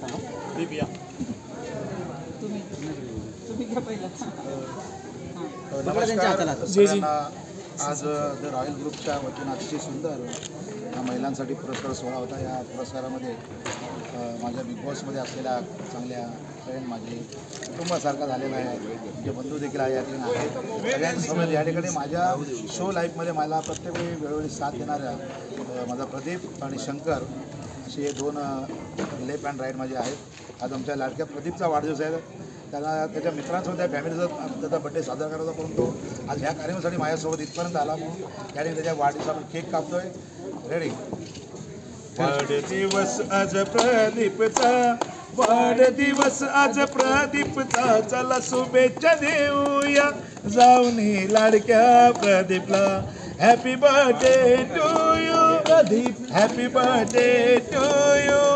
नमस्कार सगळ्यांना। आज द रॉयल ग्रुपच्या वतीनं अतिशय सुंदर महिलांसाठी पुरस्कार सोहळा होता। या पुरस्कारामध्ये माझ्या बिग बॉसमध्ये असलेल्या चांगल्या फ्रेंड माझे कुटुंबासारखा झालेला आहे, जे बंधू देखील आहे, या ठिकाणी आहेत। सगळ्यांसमोर या ठिकाणी माझ्या शो लाईफमध्ये मला प्रत्येक वेळोवेळी साथ देणाऱ्या माझा प्रदीप आणि शंकर असे हे दोन लेफ्ट अँड राईट माझे आहेत। आज आमच्या लाडक्या प्रदीपचा वाढदिवस आहे, त्याला त्याच्या मित्रांसोबत त्या फॅमिलीचा त्याचा बड्डे साजरा करायचा, परंतु आज ह्या कार्यक्रमासाठी माझ्यासोबत इथपर्यंत आला म्हणून त्याने त्याच्या वाढदिवसाला आपण केक कापतोय। रेडी? वाढदिवस आज प्रदीपचा, वाढदिवस आज प्रदीपचा, चला शुभेच्छा देऊया जाऊन लाडक्या प्रदीपला। Happy birthday to you Pradeep, happy birthday to you.